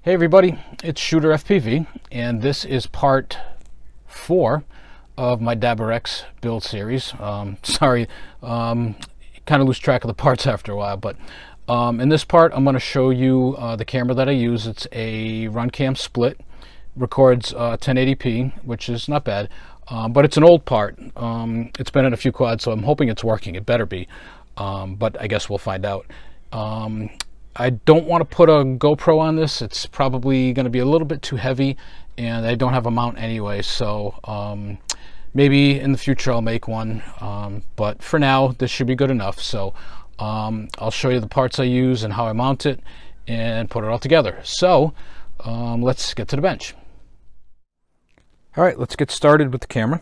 Hey everybody, it's Shooter FPV, and this is part 4 of my DabberX build series. Sorry, kind of lose track of the parts after a while, but in this part I'm going to show you the camera that I use. It's a Runcam Split, records 1080p, which is not bad, but it's an old part. It's been in a few quads, so I'm hoping it's working. It better be, but I guess we'll find out. I don't want to put a GoPro on this. It's probably going to be a little bit too heavy, and I don't have a mount anyway, so maybe in the future I'll make one, but for now this should be good enough. So I'll show you the parts I use and how I mount it and put it all together. So let's get to the bench. All right, let's get started with the camera,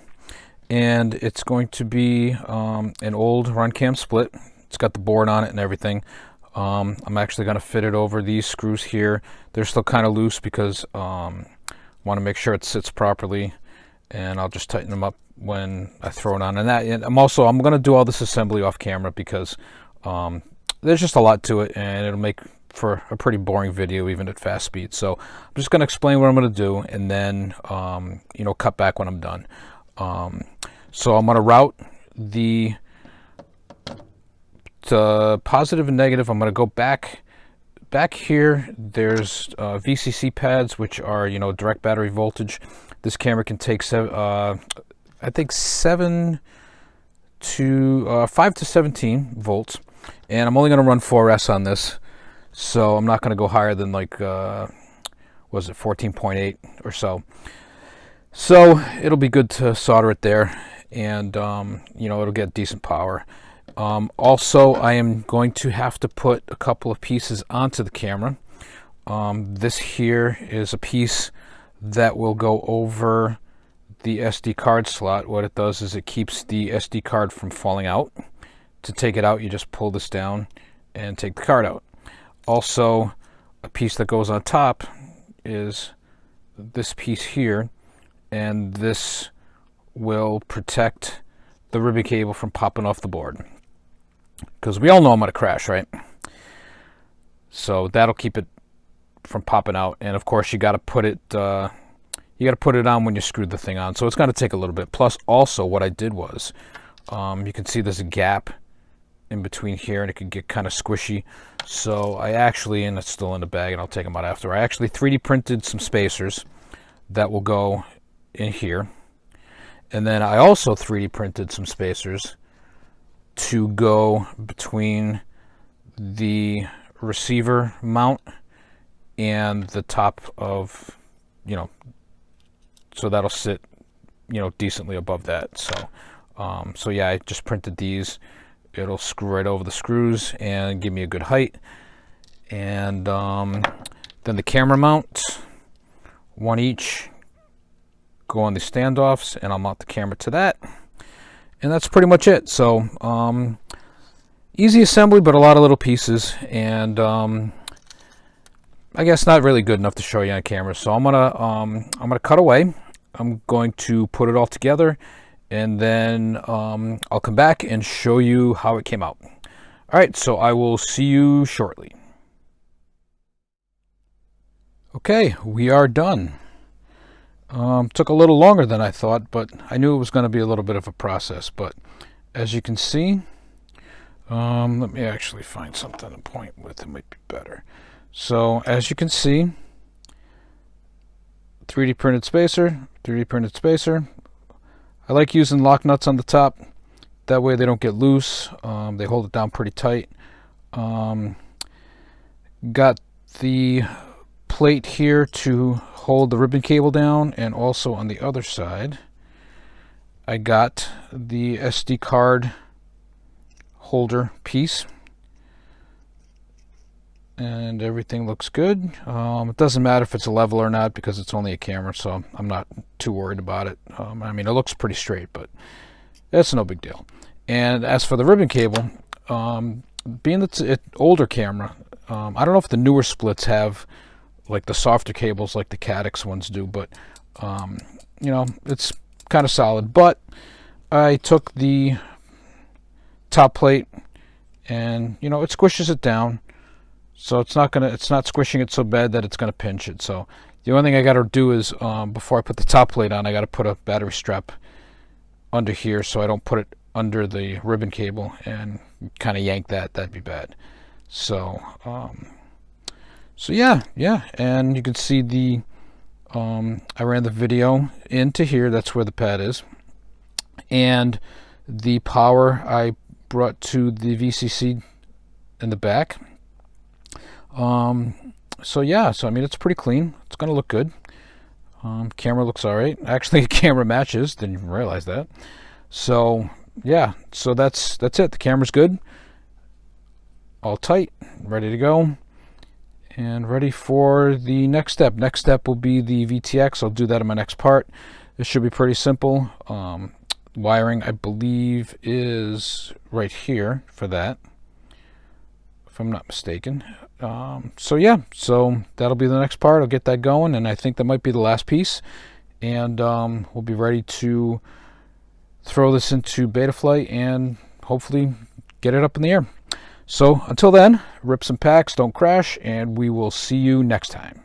and it's going to be an old Runcam Split. It's got the board on it and everything. I'm actually going to fit it over these screws here. They're still kind of loose because I want to make sure it sits properly, and I'll just tighten them up when I throw it on. And I'm going to do all this assembly off camera because there's just a lot to it, and it'll make for a pretty boring video even at fast speed. So I'm just going to explain what I'm going to do, and then cut back when I'm done. So I'm going to route the positive and negative. I'm going to go back here. There's VCC pads, which are direct battery voltage. This camera can take I think 5 to 17 volts, and I'm only going to run 4S on this, so I'm not going to go higher than like was it 14.8 or so. So it'll be good to solder it there, and it'll get decent power. Also, I am going to have to put a couple of pieces onto the camera. This here is a piece that will go over the SD card slot. What it does is it keeps the SD card from falling out. To take it out, you just pull this down and take the card out. Also, a piece that goes on top is this piece here, and this will protect the ribbon cable from popping off the board, because we all know I'm going to crash, right? So that'll keep it from popping out. And of course, you got to put it on when you screw the thing on. So it's going to take a little bit. Plus, also what I did was, you can see there's a gap in between here, and it can get kind of squishy. So I actually, and it's still in the bag, and I'll take them out after. I actually 3D printed some spacers that will go in here, and then I also 3D printed some spacers to go between the receiver mount and the top of, so that'll sit, decently above that. So yeah, I just printed these. It'll screw right over the screws and give me a good height. And then the camera mounts, one each, go on the standoffs, and I'll mount the camera to that. And that's pretty much it. So easy assembly, but a lot of little pieces, and I guess not really good enough to show you on camera. So I'm gonna cut away. I'm going to put it all together, and then I'll come back and show you how it came out. All right, so I will see you shortly. Okay, we are done. Took a little longer than I thought, but I knew it was going to be a little bit of a process. But as you can see, let me actually find something to point with. It might be better. So as you can see, 3D printed spacer, 3D printed spacer. I like using lock nuts on the top. That way they don't get loose. They hold it down pretty tight. Got the plate here to hold the ribbon cable down, and also on the other side I got the SD card holder piece, and everything looks good. It doesn't matter if it's level or not because it's only a camera, so I'm not too worried about it. I mean, it looks pretty straight, but that's no big deal. And as for the ribbon cable, being that it's an older camera, I don't know if the newer splits have like the softer cables like the Graphix ones do, but it's kind of solid. But I took the top plate and it squishes it down So it's not squishing it so bad that it's gonna pinch it. So the only thing I got to do is before I put the top plate on, I got to put a battery strap under here so I don't put it under the ribbon cable and kind of yank that. That'd be bad. So so yeah, and you can see the I ran the video into here. That's where the pad is, and the power I brought to the VCC in the back. So yeah, so I mean, it's pretty clean. It's gonna look good. Camera looks all right. Actually, the camera matches. Didn't even realize that. So yeah, so that's it. The camera's good, all tight, ready to go, and ready for the next step. Next step will be the VTX. I'll do that in my next part. It should be pretty simple. Wiring, I believe, is right here for that, if I'm not mistaken. So yeah, so that'll be the next part. I'll get that going, and I think that might be the last piece, and we'll be ready to throw this into Betaflight and hopefully get it up in the air. So until then, rip some packs, don't crash, and we will see you next time.